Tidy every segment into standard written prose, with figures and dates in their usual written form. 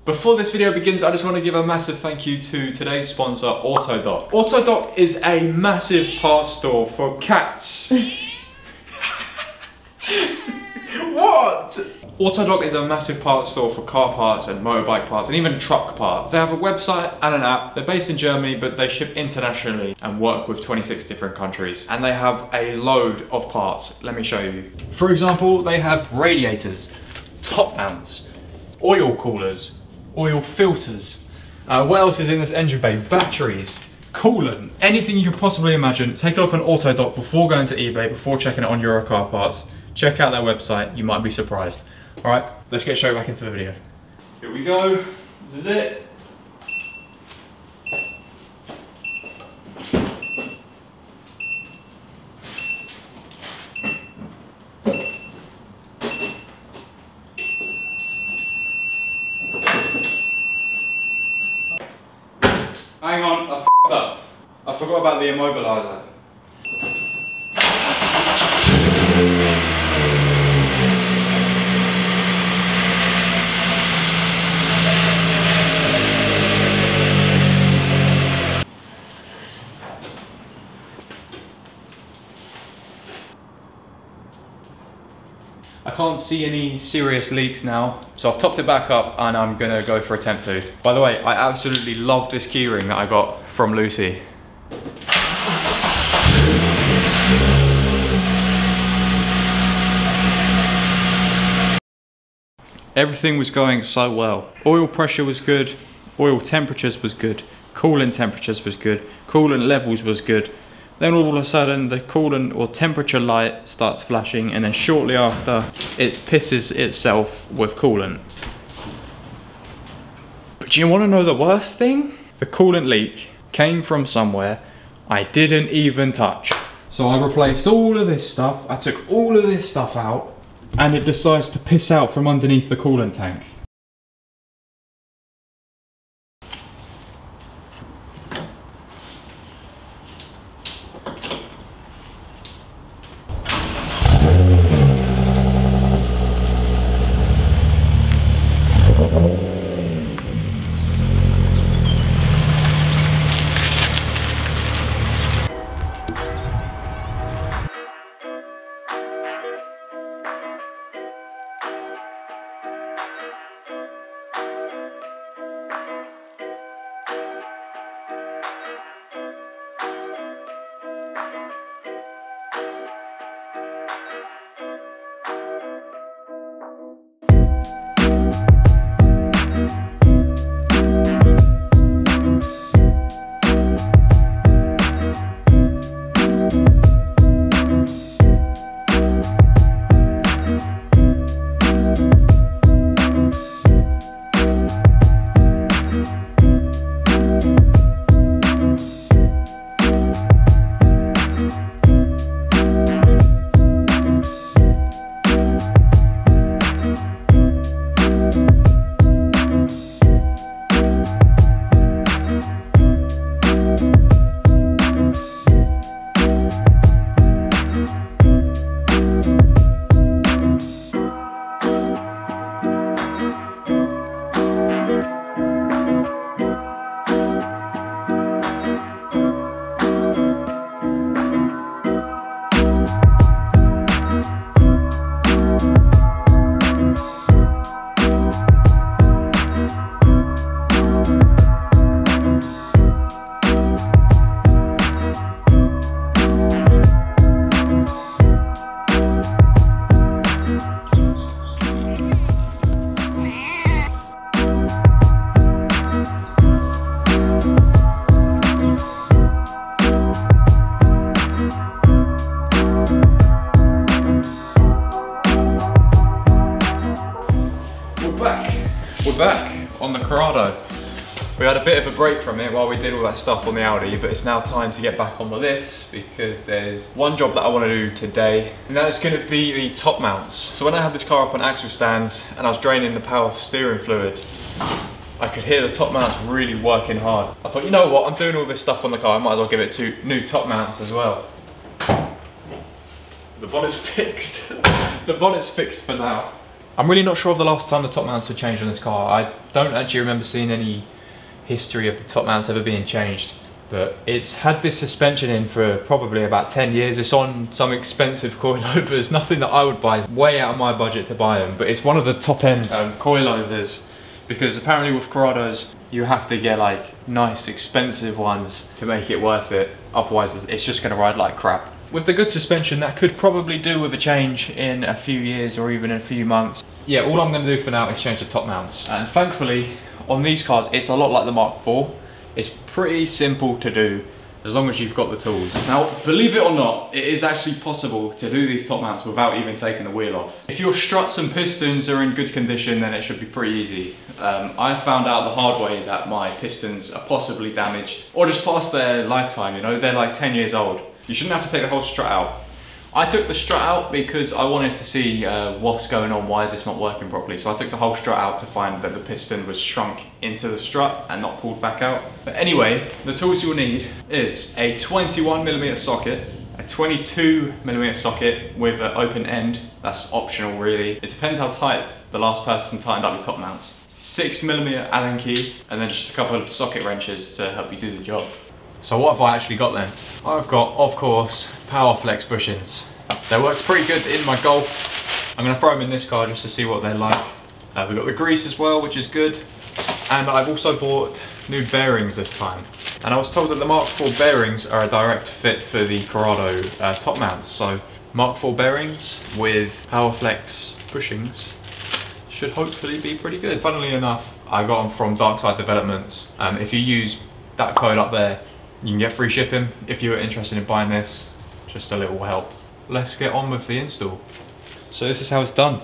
Before this video begins, I just want to give a massive thank you to today's sponsor, AutoDoc. AutoDoc is a massive parts store for cats. What? AutoDoc is a massive parts store for car parts and motorbike parts and even truck parts. They have a website and an app. They're based in Germany, but they ship internationally and work with 26 different countries. And they have a load of parts. Let me show you. For example, they have radiators, top mounts, oil coolers, oil filters. What else is in this engine bay? Batteries, coolant, anything you could possibly imagine. Take a look on AutoDoc before going to eBay, before checking it on Eurocar Parts. Check out their website, you might be surprised. All right, let's get straight back into the video. Here we go, this is it. Hang on, I f***ed up. I forgot about the immobilizer. I can't see any serious leaks now, so I've topped it back up and I'm gonna go for attempt 2. By the way, I absolutely love this keyring that I got from Lucy. Everything was going so well. Oil pressure was good, oil temperatures was good, coolant temperatures was good, coolant levels was good. Then all of a sudden the coolant or temperature light starts flashing, and then shortly after it pisses itself with coolant. But do you want to know the worst thing? The coolant leak came from somewhere I didn't even touch. So I replaced all of this stuff, I took all of this stuff out, and it decides to piss out from underneath the coolant tank. We're back on the Corrado. We had a bit of a break from it while we did all that stuff on the Audi, but it's now time to get back on with this because there's one job that I want to do today, and that's going to be the top mounts. So when I had this car up on axle stands and I was draining the power steering fluid, I could hear the top mounts really working hard. I thought, you know what, I'm doing all this stuff on the car, I might as well give it 2 new top mounts as well. The bonnet's fixed. The bonnet's fixed for now. I'm really not sure of the last time the top mounts were changed on this car. I don't actually remember seeing any history of the top mounts ever being changed. But it's had this suspension in for probably about 10 years. It's on some expensive coilovers, nothing that I would buy, way out of my budget to buy them. But it's one of the top end coilovers, because apparently with Corrados, you have to get like nice expensive ones to make it worth it. Otherwise it's just gonna ride like crap. With the good suspension, that could probably do with a change in a few years or even a few months. Yeah, all I'm gonna do for now is change the top mounts. And thankfully, on these cars, it's a lot like the Mark IV. It's pretty simple to do as long as you've got the tools. Now, believe it or not, it is actually possible to do these top mounts without even taking the wheel off. If your struts and pistons are in good condition, then it should be pretty easy. I found out the hard way that my pistons are possibly damaged or just past their lifetime, you know, they're like 10 years old. You shouldn't have to take the whole strut out. I took the strut out because I wanted to see what's going on, why is this not working properly. So I took the whole strut out to find that the piston was shrunk into the strut and not pulled back out. But anyway, the tools you'll need is a 21mm socket, a 22mm socket with an open end. That's optional really. It depends how tight the last person tightened up your top mounts. 6mm Allen key, and then just a couple of socket wrenches to help you do the job. So what have I actually got then? I've got, of course, Powerflex bushings. They works pretty good in my Golf. I'm going to throw them in this car just to see what they're like. We've got the grease as well, which is good. And I've also bought new bearings this time. And I was told that the Mark IV bearings are a direct fit for the Corrado top mounts. So Mark IV bearings with Powerflex bushings should hopefully be pretty good. Funnily enough, I got them from DARKSIDE Developments. If you use that code up there, you can get free shipping. If you're interested in buying this, just a little help. Let's get on with the install. So this is how it's done.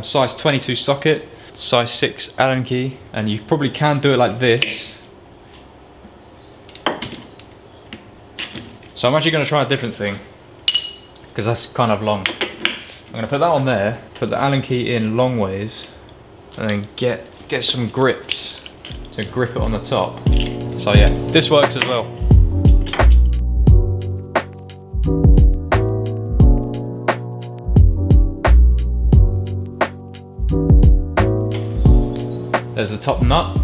Size 22 socket, size 6 Allen key, and you probably can do it like this. So I'm actually going to try a different thing, because that's kind of long. I'm going to put that on there, put the Allen key in long ways, and then get some grips to grip it on the top. So yeah, this works as well. There's the top nut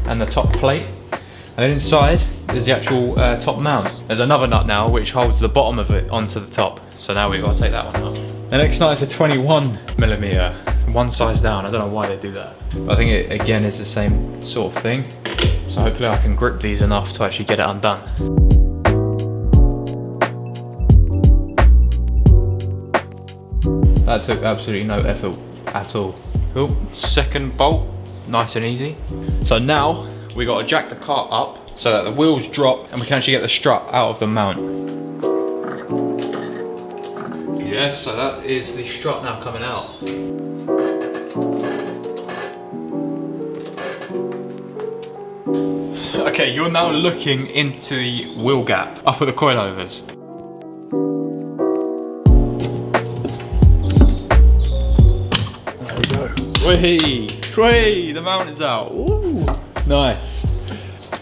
and the top plate, and then inside is the actual top mount. There's another nut now which holds the bottom of it onto the top, so now we've got to take that one out. The next nut is a 21mm, one size down. I don't know why they do that, but I think it again is the same sort of thing, so hopefully I can grip these enough to actually get it undone. That took absolutely no effort at all. Cool, second bolt. Nice and easy. So now we got to jack the car up so that the wheels drop and we can actually get the strut out of the mount. Yeah, so that is the strut now coming out. Okay, you're now looking into the wheel gap up at the coilovers. There we go. Whee! Whee! The mount is out. Ooh, nice.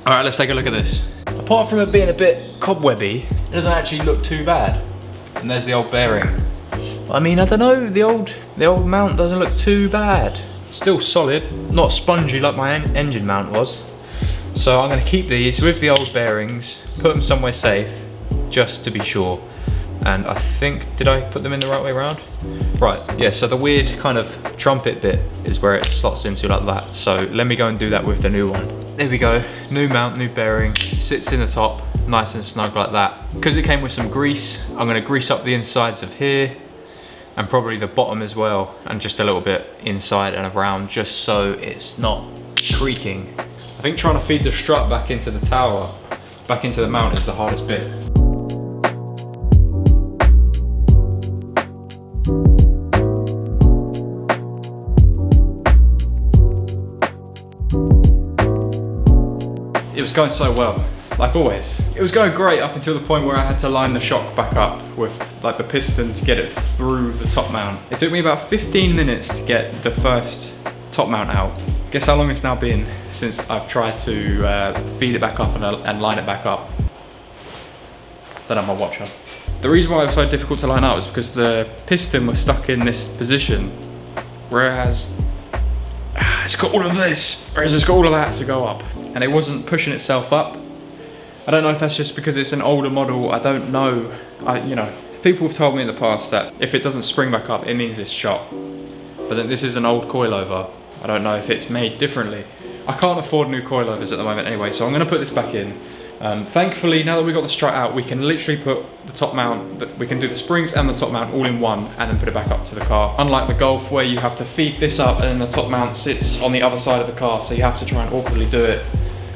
All right, let's take a look at this. Apart from it being a bit cobwebby, it doesn't actually look too bad. And there's the old bearing. I mean, I don't know, the old mount doesn't look too bad. It's still solid, not spongy like my engine mount was. So I'm gonna keep these with the old bearings, put them somewhere safe, just to be sure. And I think, did I put them in the right way around? Right, yeah, so the weird kind of trumpet bit is where it slots into like that. So let me go and do that with the new one. There we go, new mount, new bearing, sits in the top, nice and snug like that. Because it came with some grease, I'm gonna grease up the insides of here, and probably the bottom as well, and just a little bit inside and around, just so it's not creaking. I think trying to feed the strut back into the tower, back into the mount is the hardest bit. It was going so well, like always. It was going great up until the point where I had to line the shock back up with like the piston to get it through the top mount. It took me about 15 minutes to get the first top mount out. Guess how long it's now been since I've tried to feed it back up and line it back up. Don't have my watch on. The reason why it was so difficult to line up was because the piston was stuck in this position Whereas it's got all of this, whereas it's got all of that to go up. And it wasn't pushing itself up. I don't know if that's just because it's an older model, I don't know. You know, people have told me in the past that if it doesn't spring back up, it means it's shot. But then this is an old coilover. I don't know if it's made differently. I can't afford new coilovers at the moment anyway, so I'm gonna put this back in. Thankfully, now that we've got the strut out, we can literally put the top mount, we can do the springs and the top mount all in one and then put it back up to the car. Unlike the Golf where you have to feed this up and then the top mount sits on the other side of the car, so you have to try and awkwardly do it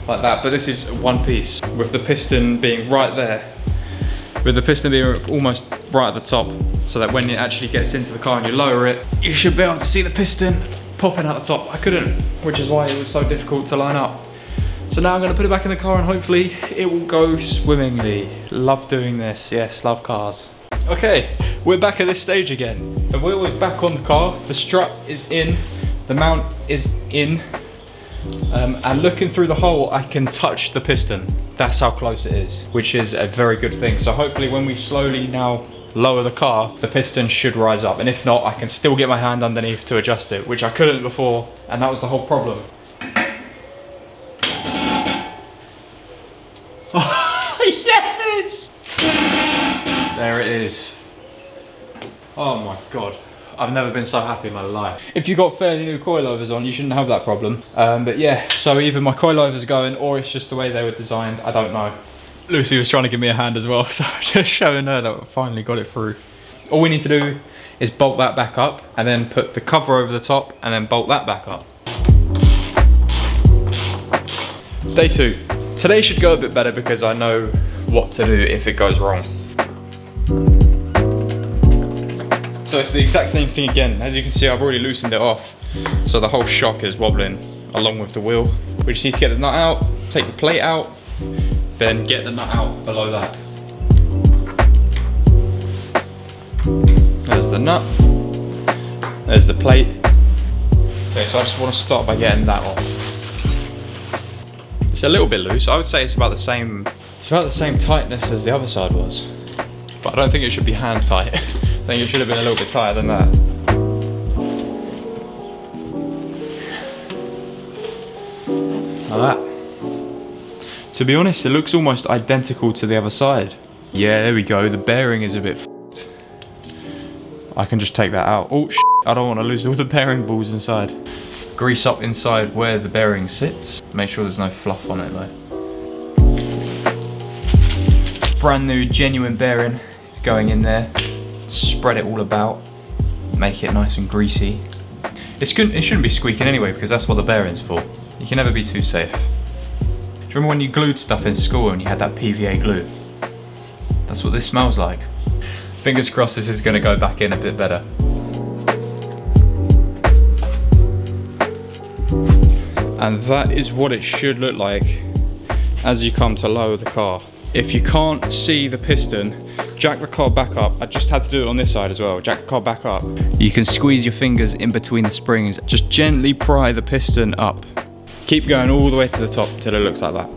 like that. But this is one piece with the piston being right there. With the piston being almost right at the top, so that when it actually gets into the car and you lower it, you should be able to see the piston popping out the top. I couldn't, which is why it was so difficult to line up. So now I'm going to put it back in the car and hopefully it will go swimmingly. Love doing this, yes, love cars. Okay, we're back at this stage again. The wheel is back on the car, the strut is in, the mount is in, and looking through the hole I can touch the piston. That's how close it is, which is a very good thing. So hopefully when we slowly now lower the car, the piston should rise up, and if not, I can still get my hand underneath to adjust it, which I couldn't before, and that was the whole problem. Yes! There it is. Oh my god. I've never been so happy in my life. If you've got fairly new coilovers on, you shouldn't have that problem. But yeah, so either my coilovers are going or it's just the way they were designed, I don't know. Lucy was trying to give me a hand as well, so I'm just showing her that I finally got it through. All we need to do is bolt that back up and then put the cover over the top and then bolt that back up. Day 2. Today should go a bit better because I know what to do if it goes wrong. So it's the exact same thing again. As you can see, I've already loosened it off. So the whole shock is wobbling along with the wheel. We just need to get the nut out, take the plate out, then get the nut out below that. There's the nut, there's the plate. Okay, so I just want to start by getting that off. It's a little bit loose. I would say it's about the same tightness as the other side was. But I don't think it should be hand tight. I think it should have been a little bit tighter than that. Like that. To be honest, it looks almost identical to the other side. Yeah, there we go. The bearing is a bit f***ed. I can just take that out. Oh, shit. I don't want to lose all the bearing balls inside. Grease up inside where the bearing sits. Make sure there's no fluff on it though. Brand new, genuine bearing is going in there. Spread it all about. Make it nice and greasy. It shouldn't be squeaking anyway because that's what the bearing's for. You can never be too safe. Do you remember when you glued stuff in school and you had that PVA glue? That's what this smells like. Fingers crossed this is going to go back in a bit better. And that is what it should look like as you come to lower the car. If you can't see the piston, jack the car back up. I just had to do it on this side as well. Jack the car back up. You can squeeze your fingers in between the springs. Just gently pry the piston up. Keep going all the way to the top till it looks like that.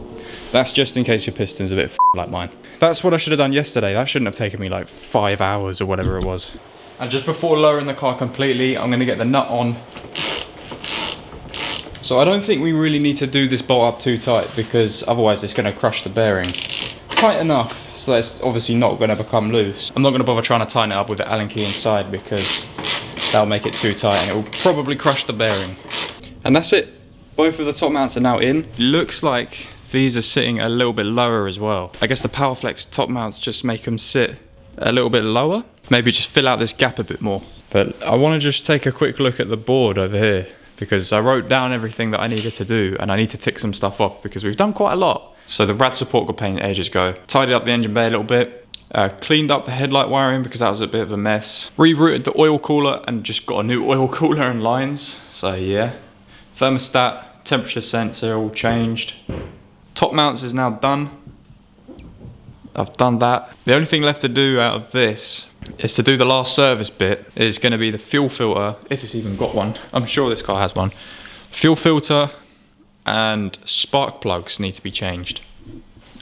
That's just in case your piston's a bit like mine. That's what I should have done yesterday. That shouldn't have taken me like 5 hours or whatever it was. And just before lowering the car completely, I'm gonna get the nut on. So I don't think we really need to do this bolt up too tight because otherwise it's going to crush the bearing. Tight enough so that it's obviously not going to become loose. I'm not going to bother trying to tighten it up with the Allen key inside because that'll make it too tight and it will probably crush the bearing. And that's it. Both of the top mounts are now in. Looks like these are sitting a little bit lower as well. I guess the Powerflex top mounts just make them sit a little bit lower. Maybe just fill out this gap a bit more. But I want to just take a quick look at the board over here, because I wrote down everything that I needed to do and I need to tick some stuff off because we've done quite a lot. So the rad support got painted ages ago. Tidied up the engine bay a little bit. Cleaned up the headlight wiring because that was a bit of a mess. Rerouted the oil cooler and just got a new oil cooler and lines. So yeah. Thermostat, temperature sensor all changed. Top mounts is now done. I've done that. The only thing left to do out of this is to do the last service bit. Is going to be the fuel filter, if it's even got one. I'm sure this car has one. Fuel filter and spark plugs need to be changed.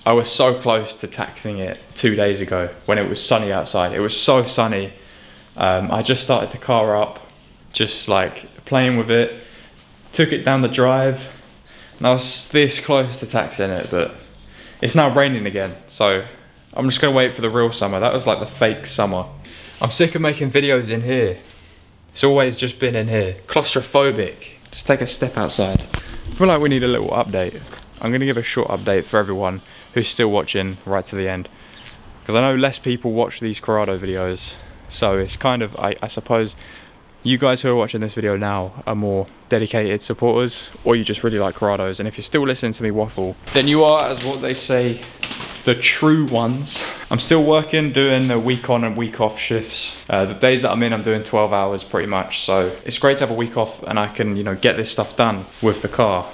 I was so close to taxing it 2 days ago when it was sunny outside. It was so sunny. I just started the car up, just like playing with it. Took it down the drive, and I was this close to taxing it, but it's now raining again, so I'm just gonna wait for the real summer. That was like the fake summer. I'm sick of making videos in here. It's always just been in here. Claustrophobic. Just take a step outside. I feel like we need a little update. I'm gonna give a short update for everyone who's still watching right to the end, because I know less people watch these Corrado videos, so it's kind of, I suppose, you guys who are watching this video now are more dedicated supporters, or you just really like Corrados, and if you're still listening to me waffle, then you are, as what they say, the true ones. I'm still working, doing the week on and week off shifts. The days that I'm in, I'm doing 12 hours pretty much, so it's great to have a week off and I can, you know, get this stuff done with the car,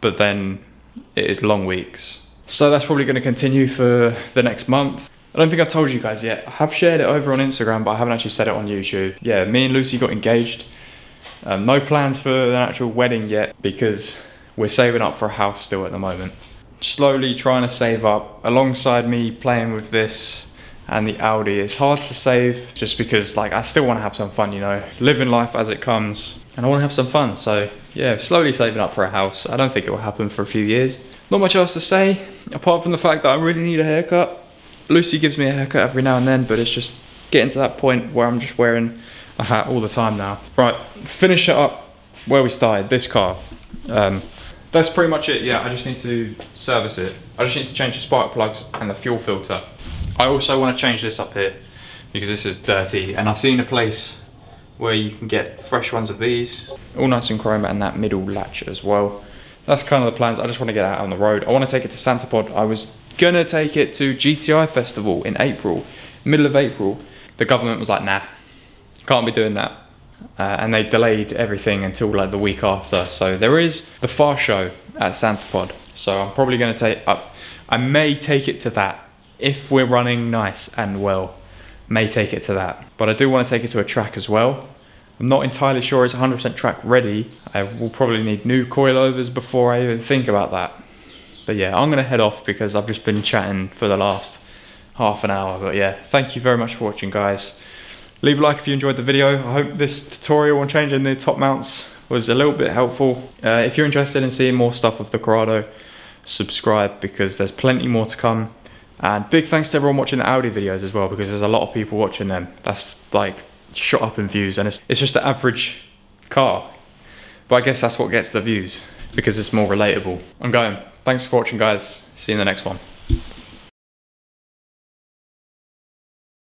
but then it is long weeks. So that's probably going to continue for the next month. I don't think I've told you guys yet. I have shared it over on Instagram, but I haven't actually said it on YouTube. Yeah, me and Lucy got engaged. No plans for an actual wedding yet, because we're saving up for a house still at the moment. Slowly trying to save up alongside me playing with this and the Audi. It's hard to save just because, like, I still want to have some fun, you know, living life as it comes, and I want to have some fun. So yeah, slowly saving up for a house. I don't think it will happen for a few years. Not much else to say apart from the fact that I really need a haircut. Lucy gives me a haircut every now and then, but it's just getting to that point where I'm just wearing a hat all the time now. Right, finish it up where we started, this car. That's pretty much it. Yeah, I just need to service it. I just need to change the spark plugs and the fuel filter. I also want to change this up here because this is dirty, and I've seen a place where you can get fresh ones of these. All nice and chrome, and that middle latch as well. That's kind of the plans. I just want to get out on the road. I want to take it to Santa Pod. I was gonna take it to GTI Festival in April, middle of April. The government was like, nah, can't be doing that. And they delayed everything until like the week after. So there is the Far Show at Santa Pod. So I'm probably gonna take up, I may take it to that. If we're running nice and well, may take it to that. But I do want to take it to a track as well. I'm not entirely sure it's 100% track ready. I will probably need new coilovers before I even think about that. But yeah, I'm gonna head off because I've just been chatting for the last half an hour. But yeah, thank you very much for watching, guys. Leave a like if you enjoyed the video. I hope this tutorial on changing the top mounts was a little bit helpful. If you're interested in seeing more stuff with the Corrado, subscribe because there's plenty more to come. And big thanks to everyone watching the Audi videos as well, because there's a lot of people watching them. That's like shot up in views, and it's just the average car. But I guess that's what gets the views, because it's more relatable. I'm going. Thanks for watching, guys. See you in the next one.